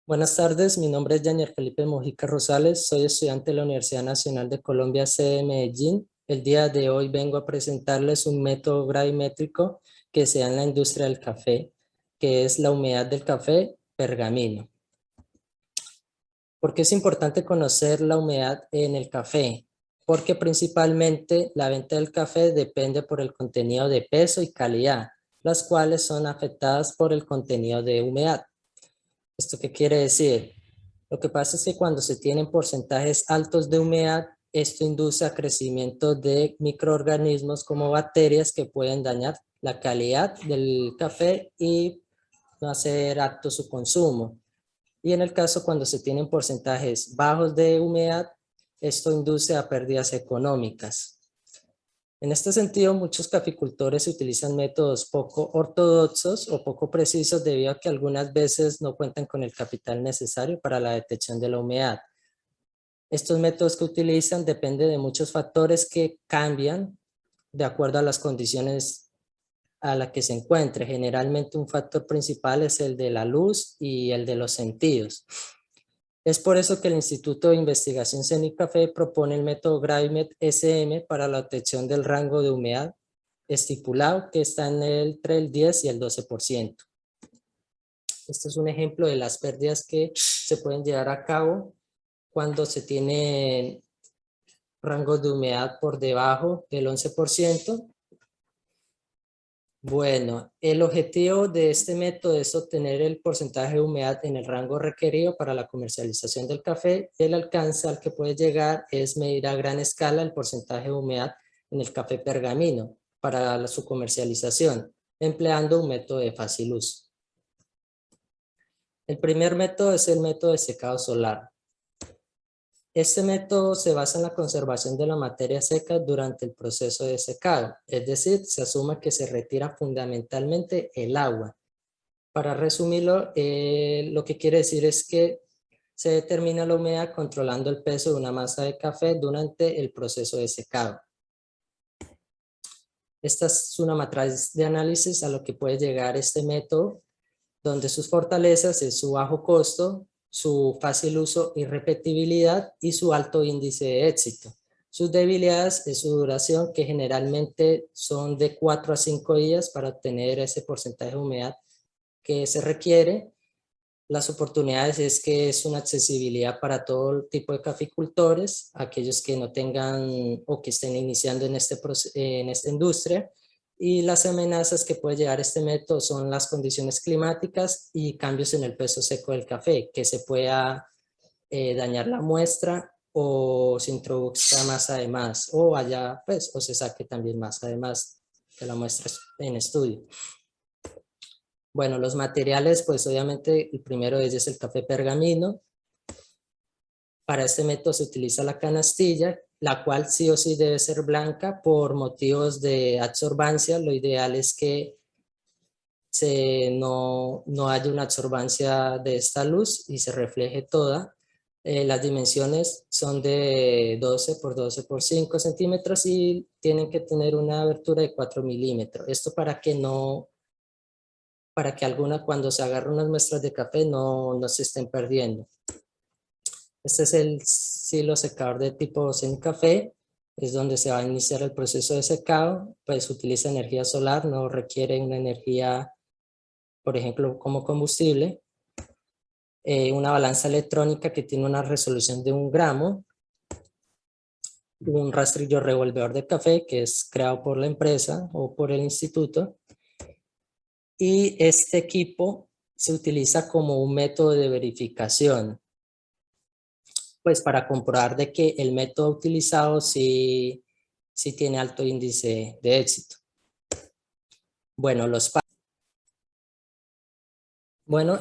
Buenas tardes, mi nombre es Yanier Felipe Mojica Rosales, soy estudiante de la Universidad Nacional de Colombia, sede Medellín. El día de hoy vengo a presentarles un método gravimétrico que se da en la industria del café, que es la humedad del café pergamino. ¿Por qué es importante conocer la humedad en el café? Porque principalmente la venta del café depende por el contenido de peso y calidad, las cuales son afectadas por el contenido de humedad. ¿Esto qué quiere decir? Lo que pasa es que cuando se tienen porcentajes altos de humedad, esto induce a crecimiento de microorganismos como bacterias que pueden dañar la calidad del café y no hacer apto su consumo. Y en el caso cuando se tienen porcentajes bajos de humedad, esto induce a pérdidas económicas. En este sentido, muchos caficultores utilizan métodos poco ortodoxos o poco precisos debido a que algunas veces no cuentan con el capital necesario para la detección de la humedad. Estos métodos que utilizan dependen de muchos factores que cambian de acuerdo a las condiciones a las que se encuentre. Generalmente un factor principal es el de la luz y el de los sentidos. Es por eso que el Instituto de Investigación CENICAFE propone el método Gravimet SM para la obtención del rango de humedad estipulado que está entre el 10 y el 12%. Este es un ejemplo de las pérdidas que se pueden llevar a cabo cuando se tiene rangos de humedad por debajo del 11%. Bueno, el objetivo de este método es obtener el porcentaje de humedad en el rango requerido para la comercialización del café. El alcance al que puede llegar es medir a gran escala el porcentaje de humedad en el café pergamino para su comercialización, empleando un método de fácil uso. El primer método es el método de secado solar. Este método se basa en la conservación de la materia seca durante el proceso de secado, es decir, se asume que se retira fundamentalmente el agua. Para resumirlo, lo que quiere decir es que se determina la humedad controlando el peso de una masa de café durante el proceso de secado. Esta es una matriz de análisis a lo que puede llegar este método, donde sus fortalezas es su bajo costo, su fácil uso y repetibilidad y su alto índice de éxito. Sus debilidades es su duración, que generalmente son de 4 a 5 días para obtener ese porcentaje de humedad que se requiere. Las oportunidades es que es una accesibilidad para todo tipo de caficultores, aquellos que no tengan o que estén iniciando en esta industria. Y las amenazas que puede llevar este método son las condiciones climáticas y cambios en el peso seco del café, que se pueda dañar la muestra o se introduzca más además, o haya, pues, o se saque también más además de la muestra en estudio. Bueno, los materiales, pues obviamente el primero de ellos es el café pergamino. Para este método se utiliza la canastilla, la cual sí o sí debe ser blanca por motivos de absorbancia. Lo ideal es que no haya una absorbancia de esta luz y se refleje toda. Las dimensiones son de 12 por 12 por 5 centímetros y tienen que tener una abertura de 4 milímetros. Esto para que cuando se agarran unas muestras de café no se estén perdiendo. Este es el silo secador de tipo CENICAFE, es donde se va a iniciar el proceso de secado, pues utiliza energía solar, no requiere una energía, por ejemplo, como combustible. Una balanza electrónica que tiene una resolución de 1 gramo, un rastrillo revolvedor de café que es creado por la empresa o por el instituto, y este equipo se utiliza como un método de verificación, pues para comprobar de que el método utilizado sí tiene alto índice de éxito. Bueno,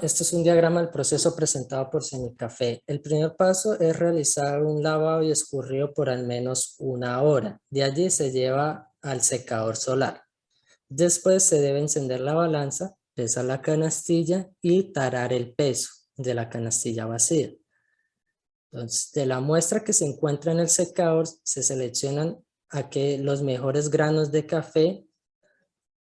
este es un diagrama del proceso presentado por CENICAFE. El primer paso es realizar un lavado y escurrido por al menos 1 hora. De allí se lleva al secador solar. Después se debe encender la balanza, pesar la canastilla y tarar el peso de la canastilla vacía. Entonces, de la muestra que se encuentra en el secador, se seleccionan los mejores granos de café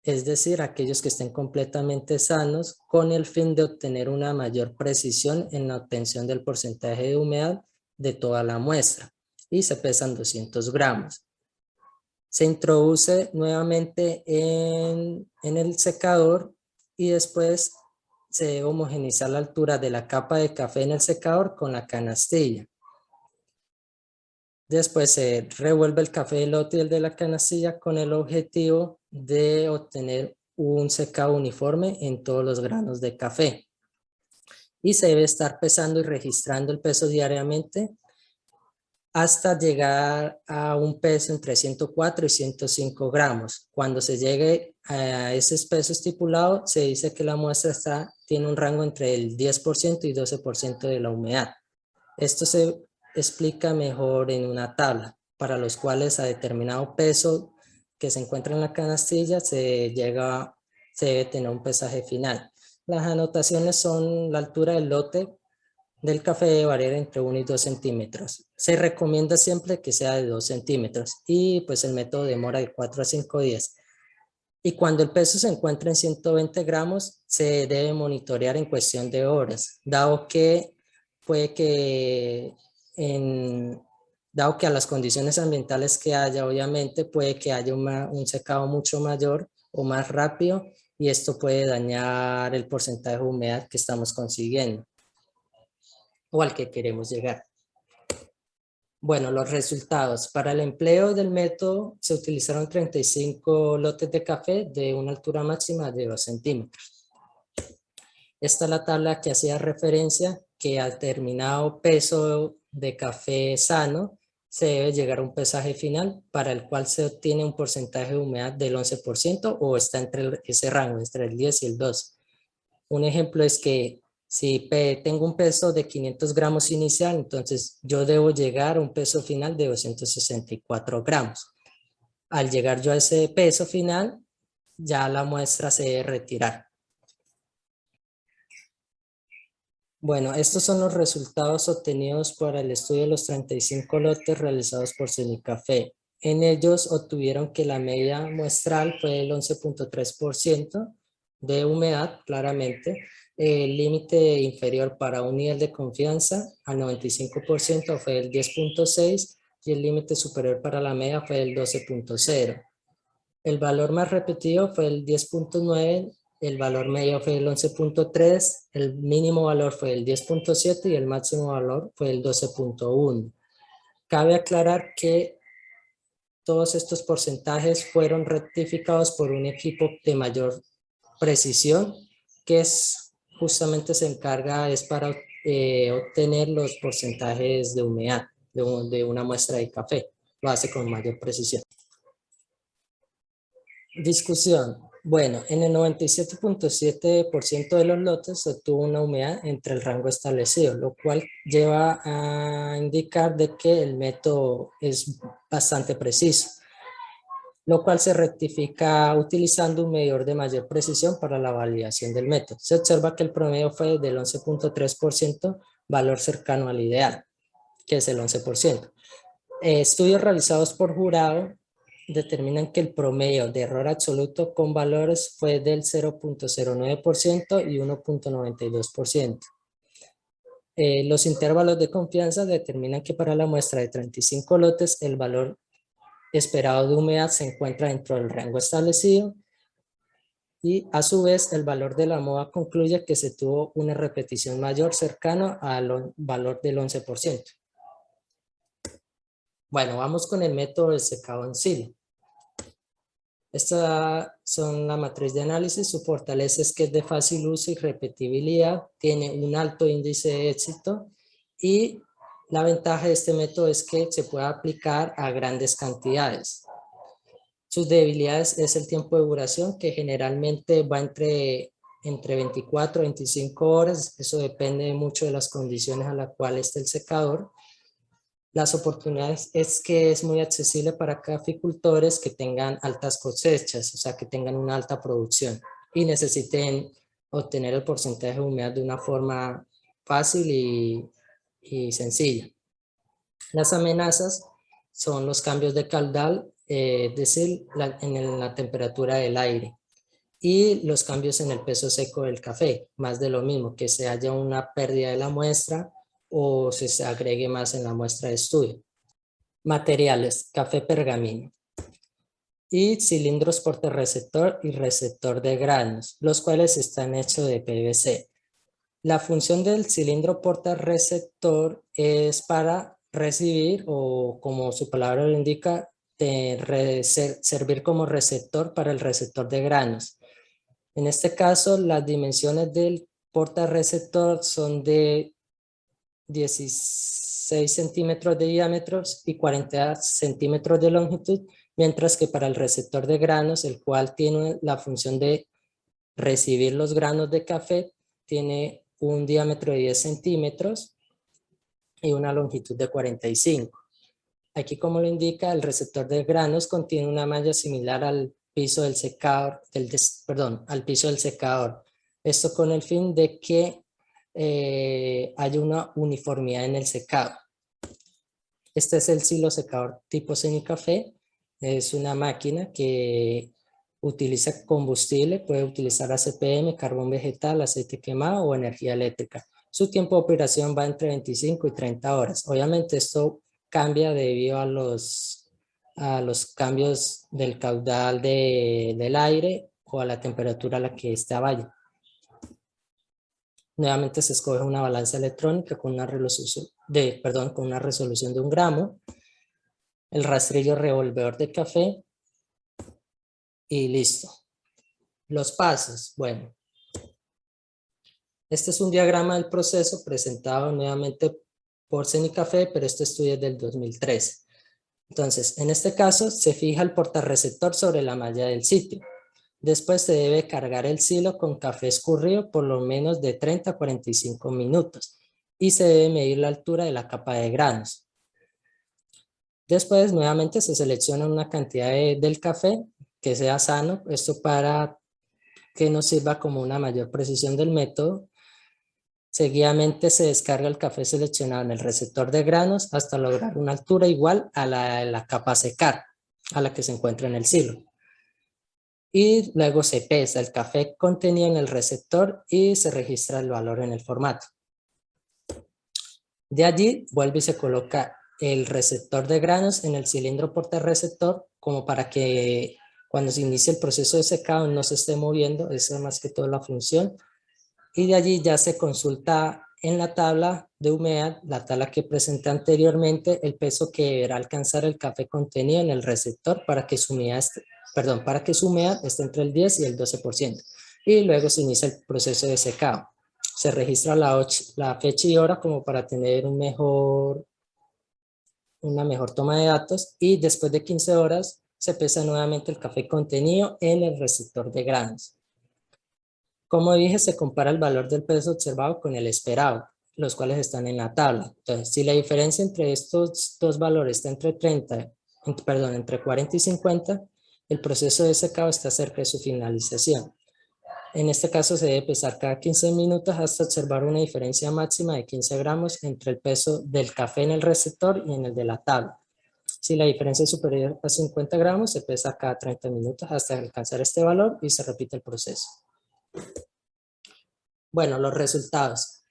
es decir, aquellos que estén completamente sanos, con el fin de obtener una mayor precisión en la obtención del porcentaje de humedad de toda la muestra, y se pesan 200 gramos. Se introduce nuevamente en el secador y después se homogeniza la altura de la capa de café en el secador con la canastilla. Después se revuelve el café de lote y el de la canastilla con el objetivo de obtener un secado uniforme en todos los granos de café. Y se debe estar pesando y registrando el peso diariamente hasta llegar a un peso entre 104 y 105 gramos. Cuando se llegue a ese peso estipulado, se dice que la muestra tiene un rango entre el 10% y 12% de la humedad. Esto se explica mejor en una tabla, para los cuales a determinado peso que se encuentra en la canastilla se debe tener un pesaje final. Las anotaciones son: la altura del lote del café debe variar entre 1 y 2 centímetros. Se recomienda siempre que sea de 2 centímetros y pues el método demora de 4 a 5 días. Y cuando el peso se encuentra en 120 gramos, se debe monitorear en cuestión de horas, dado que puede que dado que a las condiciones ambientales que haya, obviamente puede que haya un secado mucho mayor o más rápido, y esto puede dañar el porcentaje de humedad que estamos consiguiendo o al que queremos llegar. Bueno, los resultados. Para el empleo del método se utilizaron 35 lotes de café de una altura máxima de 2 centímetros. Esta es la tabla que hacía referencia que al determinado peso de café sano se debe llegar a un pesaje final para el cual se obtiene un porcentaje de humedad del 11% o está entre ese rango, entre el 10 y el 2. Un ejemplo es que si tengo un peso de 500 gramos inicial, entonces yo debo llegar a un peso final de 264 gramos. Al llegar yo a ese peso final, ya la muestra se debe retirar. Bueno, estos son los resultados obtenidos por el estudio de los 35 lotes realizados por Semicafé. En ellos obtuvieron que la media muestral fue el 11.3% de humedad, claramente. El límite inferior para un nivel de confianza al 95% fue el 10.6 y el límite superior para la media fue el 12.0. El valor más repetido fue el 10.9, el valor medio fue el 11.3, el mínimo valor fue el 10.7 y el máximo valor fue el 12.1. Cabe aclarar que todos estos porcentajes fueron rectificados por un equipo de mayor precisión que justamente se encarga para obtener los porcentajes de humedad de una muestra de café. Lo hace con mayor precisión. Discusión. Bueno, en el 97.7% de los lotes se obtuvo una humedad entre el rango establecido, lo cual lleva a indicar de que el método es bastante preciso, lo cual se rectifica utilizando un medidor de mayor precisión para la validación del método. Se observa que el promedio fue del 11.3%, valor cercano al ideal, que es el 11%. Estudios realizados por jurado determinan que el promedio de error absoluto con valores fue del 0.09% y 1.92%. Los intervalos de confianza determinan que para la muestra de 35 lotes el valor esperado de humedad se encuentra dentro del rango establecido, y a su vez el valor de la MOA concluye que se tuvo una repetición mayor cercana al valor del 11%. Bueno, vamos con el método de secado en silo. Estas son la matriz de análisis. Su fortaleza es que es de fácil uso y repetibilidad, tiene un alto índice de éxito, y la ventaja de este método es que se puede aplicar a grandes cantidades. Sus debilidades es el tiempo de duración, que generalmente va entre 24 a 25 horas. Eso depende mucho de las condiciones a las cuales esté el secador. Las oportunidades es que es muy accesible para caficultores que tengan altas cosechas, o sea, que tengan una alta producción y necesiten obtener el porcentaje de humedad de una forma fácil y sencilla. Las amenazas son los cambios de caudal, es decir, en la temperatura del aire. y los cambios en el peso seco del café, más de lo mismo, que se haya una pérdida de la muestra o se agregue más en la muestra de estudio. Materiales, café pergamino y cilindros portarreceptor y receptor de granos, los cuales están hechos de PVC. La función del cilindro portarreceptor es para recibir, o como su palabra lo indica, servir como receptor para el receptor de granos. En este caso, las dimensiones del portarreceptor son de 16 centímetros de diámetro y 40 centímetros de longitud, mientras que para el receptor de granos, el cual tiene la función de recibir los granos de café, tiene un diámetro de 10 centímetros y una longitud de 45. Aquí, como lo indica, el receptor de granos contiene una malla similar al piso del secador, al piso del secador. Esto con el fin de que haya una uniformidad en el secado. Este es el silo secador tipo semicafé. Es una máquina que utiliza combustible, puede utilizar ACPM, carbón vegetal, aceite quemado o energía eléctrica. Su tiempo de operación va entre 25 y 30 horas. Obviamente esto cambia debido a los cambios del caudal del aire o a la temperatura a la que ésta vaya. Nuevamente se escoge una balanza electrónica con una resolución de 1 gramo, el rastrillo revolvedor de café y listo. Los pasos, bueno. Este es un diagrama del proceso presentado nuevamente por Semicafé, pero este estudio es del 2013. Entonces, en este caso, se fija el portarreceptor sobre la malla del sitio. Después se debe cargar el silo con café escurrido por lo menos de 30 a 45 minutos y se debe medir la altura de la capa de granos. Después, nuevamente, se selecciona una cantidad del café que sea sano, esto para que nos sirva como una mayor precisión del método. Seguidamente se descarga el café seleccionado en el receptor de granos hasta lograr una altura igual a la capa a secar, a la que se encuentra en el silo. Y luego se pesa el café contenido en el receptor y se registra el valor en el formato. De allí vuelve y se coloca el receptor de granos en el cilindro portarreceptor como para que cuando se inicie el proceso de secado no se esté moviendo, esa es más que todo la función. Y de allí ya se consulta en la tabla de humedad, la tabla que presenté anteriormente, el peso que deberá alcanzar el café contenido en el receptor para que su humedad esté entre el 10 y el 12%. Y luego se inicia el proceso de secado. Se registra la fecha y hora como para tener una mejor toma de datos y después de 15 horas se pesa nuevamente el café contenido en el receptor de granos. Como dije, se compara el valor del peso observado con el esperado, los cuales están en la tabla. Entonces, si la diferencia entre estos dos valores está entre 40 y 50, el proceso de secado está cerca de su finalización. En este caso se debe pesar cada 15 minutos hasta observar una diferencia máxima de 15 gramos entre el peso del café en el receptor y en el de la tabla. Si la diferencia es superior a 50 gramos, se pesa cada 30 minutos hasta alcanzar este valor y se repite el proceso. Bueno, los resultados.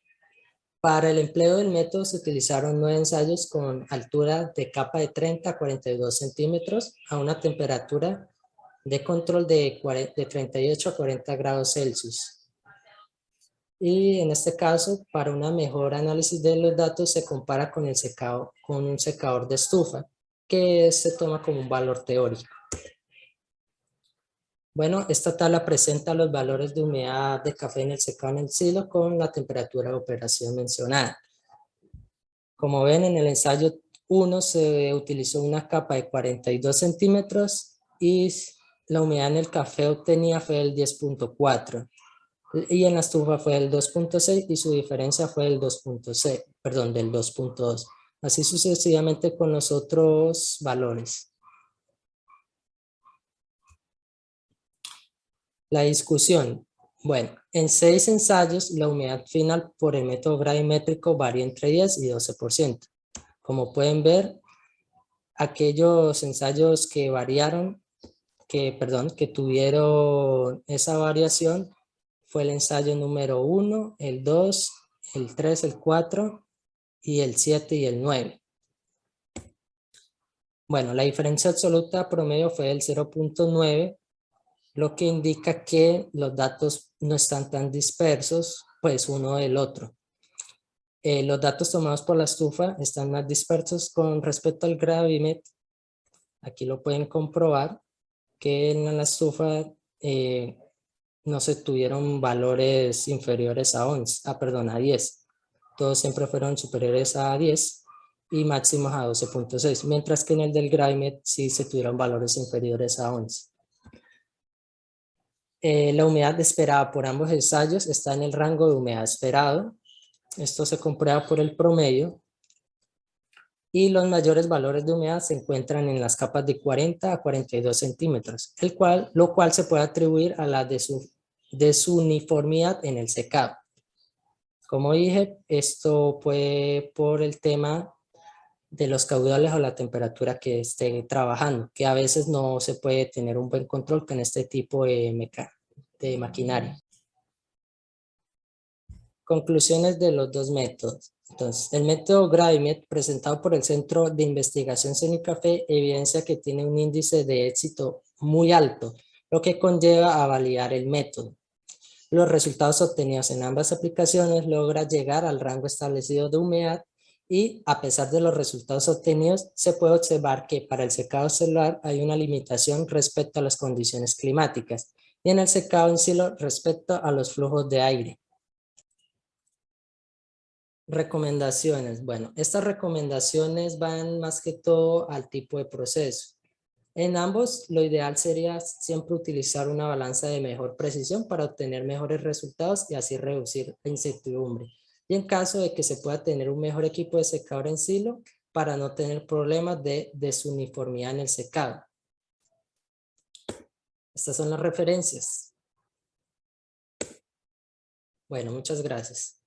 Para el empleo del método se utilizaron 9 ensayos con altura de capa de 30 a 42 centímetros a una temperatura de control de 38 a 40 grados Celsius. Y en este caso, para una mejor análisis de los datos, se compara con un secador de estufa, que se toma como un valor teórico. Bueno, esta tabla presenta los valores de humedad de café en el secado en el silo con la temperatura de operación mencionada. Como ven, en el ensayo 1 se utilizó una capa de 42 centímetros y la humedad en el café obtenida fue del 10.4 y en la estufa fue del 2.6 y su diferencia fue del 2.2. Así sucesivamente con los otros valores. La discusión. Bueno, en 6 ensayos la humedad final por el método gravimétrico varía entre 10 y 12%. Como pueden ver, aquellos ensayos que variaron que tuvieron esa variación fue el ensayo número 1, el 2, el 3, el 4 y el 7 y el 9. Bueno, la diferencia absoluta promedio fue del 0.9, lo que indica que los datos no están tan dispersos, pues uno del otro. Los datos tomados por la estufa están más dispersos con respecto al gravímetro. Aquí lo pueden comprobar que en la estufa no se tuvieron valores inferiores a 11, a 10. Todos siempre fueron superiores a 10 y máximos a 12.6, mientras que en el del gravímetro sí se tuvieron valores inferiores a 11. La humedad esperada por ambos ensayos está en el rango de humedad esperado. Esto se comprueba por el promedio. Y los mayores valores de humedad se encuentran en las capas de 40 a 42 centímetros, lo cual se puede atribuir a la desuniformidad en el secado. Como dije, esto fue por el tema de los caudales o la temperatura que esté trabajando, que a veces no se puede tener un buen control con este tipo de maquinaria. Conclusiones de los dos métodos. Entonces, el método Gravimet presentado por el Centro de Investigación CENICAFE evidencia que tiene un índice de éxito muy alto, lo que conlleva a validar el método. Los resultados obtenidos en ambas aplicaciones logran llegar al rango establecido de humedad y, a pesar de los resultados obtenidos, se puede observar que para el secado celular hay una limitación respecto a las condiciones climáticas y en el secado en silo respecto a los flujos de aire. Recomendaciones. Bueno, estas recomendaciones van más que todo al tipo de proceso. En ambos, lo ideal sería siempre utilizar una balanza de mejor precisión para obtener mejores resultados y así reducir la incertidumbre. Y en caso de que se pueda tener un mejor equipo de secador en silo para no tener problemas de desuniformidad en el secado. Estas son las referencias. Bueno, muchas gracias.